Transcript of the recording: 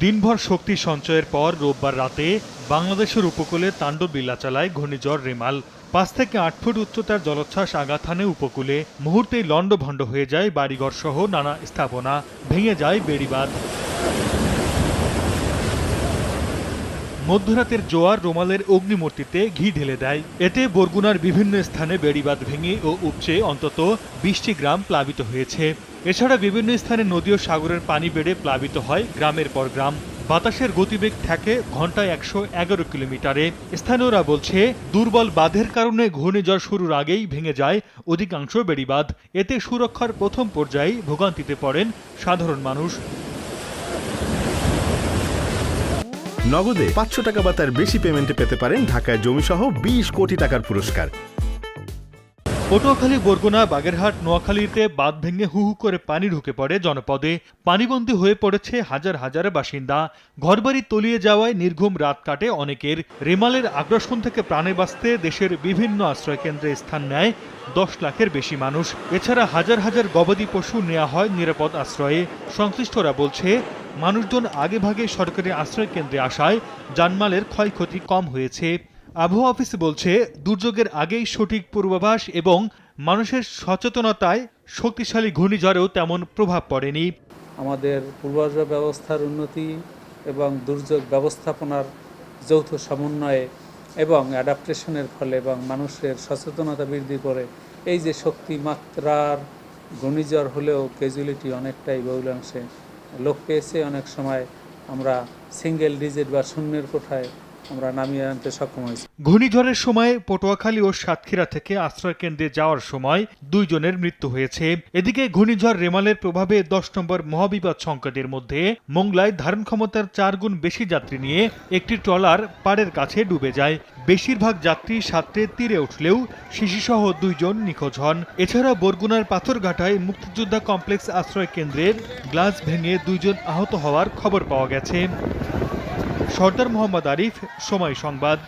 দিনভর শক্তি সঞ্চয়ের পর রোববার রাতে বাংলাদেশের উপকূলে তাণ্ডব লীলা চালায় ঘূর্ণিঝড় রেমাল। 5 থেকে 8 ফুট উচ্চতার জলোচ্ছ্বাস আঘাত হানে উপকূলে। মুহূর্তেই লণ্ডভণ্ড হয়ে যায় বাড়িঘর সহ নানা স্থাপনা, ভেঙে যায় বেড়িবাঁধ। মধ্যরাতের জোয়ার রোমালের অগ্নিমূর্তিতে ঘি ঢেলে দেয়। এতে বরগুনার বিভিন্ন স্থানে বেড়িবাঁধ ভেঙে ও উপচে অন্তত 20টি গ্রাম প্লাবিত হয়েছে। এছাড়া বিভিন্ন স্থানে নদী ও সাগরের পানি বেড়ে প্লাবিত হয় গ্রামের পর গ্রাম। বাতাসের গতিবেগ থাকে ঘন্টায় 111 কিলোমিটারে। স্থানীয়রা বলছে, দুর্বল বাঁধের কারণে ঘূর্ণিঝড় শুরুর আগেই ভেঙে যায় অধিকাংশ বেড়িবাঁধ। এতে সুরক্ষার প্রথম পর্যায়ে ভোগান্তিতে পড়েন সাধারণ মানুষ। নগদে 500 টাকা বা তার বেশি পেমেন্টে পেতে পারেন ঢাকায় জমিসহ 20 কোটি টাকার পুরস্কার। পটুয়াখালী, বরগুনা, বাগেরহাট, নোয়াখালীতে বাঁধ ভেঙে হু হু করে পানি ঢুকে পড়ে জনপদে। পানিবন্দী হয়ে পড়েছে হাজার হাজার বাসিন্দা। ঘরবাড়ি তলিয়ে যাওয়ায় নির্ঘুম রাত কাটে অনেকের। রেমালের আগ্রাসন থেকে প্রাণে বাঁচতে দেশের বিভিন্ন আশ্রয়কেন্দ্রে স্থান নেয় 10 লাখের বেশি মানুষ। এছাড়া হাজার হাজার গবাদি পশু নেওয়া হয় নিরাপদ আশ্রয়ে। সংশ্লিষ্টরা বলছে, মানুষজন আগেভাগে সরকারি আশ্রয়কেন্দ্রে আসায় জানমালের ক্ষয়ক্ষতি কম হয়েছে। আবহাওয়া অফিস বলছে, দুর্যোগের আগেই সঠিক পূর্বাভাস এবং মানুষের সচেতনতায় শক্তিশালী ঘূর্ণিঝড়েও তেমন প্রভাব পড়েনি। আমাদের পূর্বাভাস ব্যবস্থার উন্নতি এবং দুর্যোগ ব্যবস্থাপনার যৌথ সমন্বয়ে এবং অ্যাডাপ্টেশনের ফলে এবং মানুষের সচেতনতা বৃদ্ধি করে এই যে শক্তিমাত্রার ঘূর্ণিঝড় হলেও ক্যাজুয়ালিটি অনেকটাই বহুলাংশে লোপ পেয়েছে। অনেক সময় আমরা সিঙ্গেল ডিজিট বা শূন্যের কোঠায় আমরা নামিয়ে আনতে সক্ষম হয়েছি। ঘূর্ণিঝড়ের সময় পটুয়াখালী ও সাতক্ষীরা থেকে আশ্রয়কেন্দ্রে যাওয়ার সময় 2 জনের মৃত্যু হয়েছে। এদিকে ঘূর্ণিঝড় রেমালের প্রভাবে 10 নম্বর মহাবিপদ সংকেতের মধ্যে মোংলায় ধারণ ক্ষমতার 4 গুণ বেশি যাত্রী নিয়ে একটি ট্রলার পাড়ের কাছে ডুবে যায়। বেশিরভাগ যাত্রী সাঁতরে তীরে উঠলেও শিশুসহ 2 জন নিখোঁজ হন। এছাড়া বরগুনার পাথরঘাটায় মুক্তিযোদ্ধা কমপ্লেক্স আশ্রয় কেন্দ্রের গ্লাস ভেঙে 2 জন আহত হওয়ার খবর পাওয়া গেছে। সর্দার মোহাম্মদ আরিফ, সময় সংবাদ।